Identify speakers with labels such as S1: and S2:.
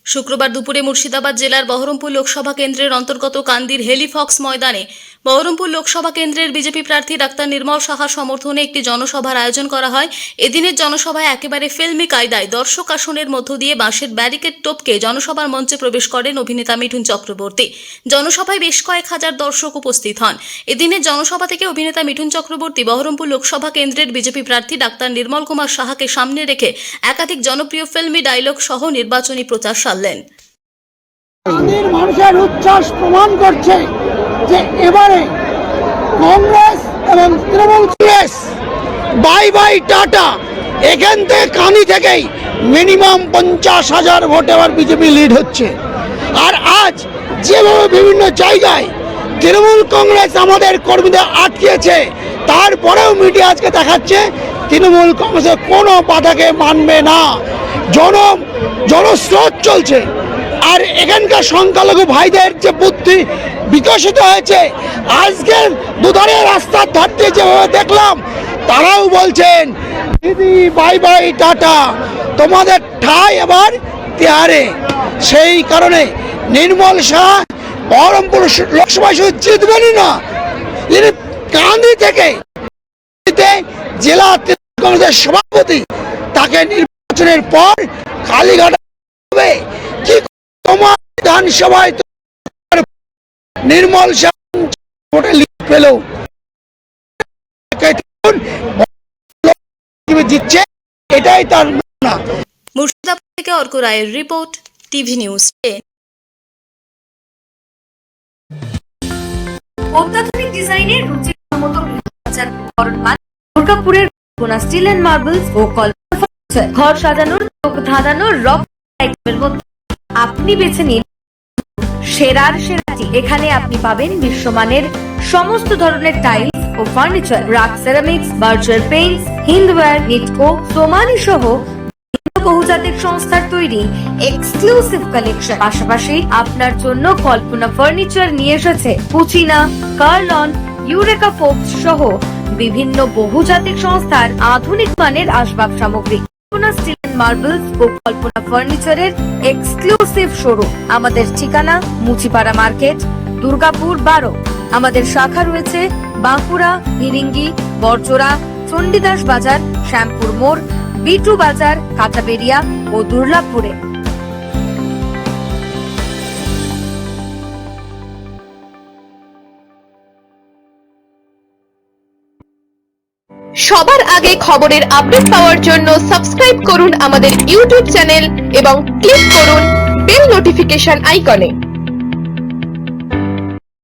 S1: শুক্রবার দুপুরে মুর্শিদাবাদ জেলার বহরমপুর লোকসভা কেন্দ্রের অন্তর্গত কান্দির হেলিফক্স ময়দানে বহরমপুর লোকসভা কেন্দ্রের বিজেপি প্রার্থী ডাক্তার নির্মল সাহার সমর্থনে একটি জনসভার আয়োজন করা হয়। এদিনের জনসভায় একেবারে ফিল্মি কায়দায় দর্শক আসনের মধ্য দিয়ে বাঁশের ব্যারিকেড টপকে জনসভার মঞ্চে প্রবেশ করেন অভিনেতা মিঠুন চক্রবর্তী। জনসভায় বেশ কয়েক হাজার দর্শক উপস্থিত হন। এদিনের জনসভা থেকে অভিনেতা মিঠুন চক্রবর্তী বহরমপুর লোকসভা কেন্দ্রের বিজেপি প্রার্থী ডাক্তার নির্মল কুমার সাহাকে সামনে রেখে একাধিক জনপ্রিয় ফিল্মি ডায়লগ সহ নির্বাচনী প্রচার সারলেন।
S2: মানুষের উচ্ছ্বাস প্রমাণ করছে যে এবারে কংগ্রেস এবং Trinamool Congress bye bye tata, এখান থেকে কানি থেকেই মিনিমাম 50,000 ভোটে আবার বিজেপি লিড হচ্ছে। আর আজ যেভাবে বিভিন্ন জায়গায় তৃণমূল কংগ্রেস আমাদের কর্মীদের আটকেছে, তারপরেও মিডিয়া আজকে দেখাচ্ছে তৃণমূল কংগ্রেসের কোনো বাধাকে মানবে না। জনস্রোত চলছে। আর এখানকার সংখ্যালঘু ভাইদের যে বুদ্ধি বিকশিত হয়েছে, আজকের দুধারে রাস্তার ধারতে যেভাবে দেখলাম, তারাও বলছেন দিদি বাই বাই টাটা, তোমাদের ঠাই এবার তিহারে। সেই কারণে নির্মল শাহ বহরমপুর লোকসভায় শুধু জিতবেনই না, তিনি কান্দি থেকে জেলা কংগ্রেসের সভাপতি, তাকে নির্বাচনের পর কালীঘাট হবে। কি তোমার বিধানসভায় নির্মল শাহ ভোটে লিড পেল, জিতছে, এটাই তার না।
S1: মুর্শিদাবাদ থেকে অর্ক রায়ের রিপোর্ট, টিভি নিউজ।
S3: অত্যাধুনিক ডিজাইনের রুচিসম্মত দুর্গাপুরের স্টিল এন্ড মার্বেলস ও ঘর সাজানোর ধাঁধানোর রক আইটেমের মধ্যে আপনি বেছে নিন সেরার সেরাটি। এখানে আপনি পাবেন বিশ্বমানের সমস্ত ধরনের টাইলস ও furniture, RAK ceramics, Berger paints, Hindware, Nitco, Somany সহ বহুজাতিক সংস্থার তৈরি এক্সক্লুসিভ কালেকশন। পাশাপাশি আপনার জন্য কল্পনা ফার্নিচার নিয়ে এসেছে পুচিনা, কার্লন, ইউরেকা ফোর্বস সহ বিভিন্ন বহুজাতিক সংস্থার আধুনিক মানের আসবাব সামগ্রী। কল্পনা স্টিল এন্ড মার্বেলস ও কল্পনা ফার্নিচারের এক্সক্লুসিভ শোরুম। আমাদের ঠিকানা মুচিপাড়া মার্কেট, দুর্গাপুর 12। আমাদের শাখা রয়েছে বাঁকুড়া, হিরিঙ্গি, বরজোড়া, চণ্ডীদাস বাজার, শ্যামপুর মোড়, বিটু বাজার, কাটাবেরিয়া ও দুর্লাভপুরে।
S4: সবার আগে খবরের আপডেট পাওয়ার জন্য সাবস্ক্রাইব করুন আমাদের ইউটিউব চ্যানেল এবং ক্লিক করুন বেল নোটিফিকেশন আইকনে।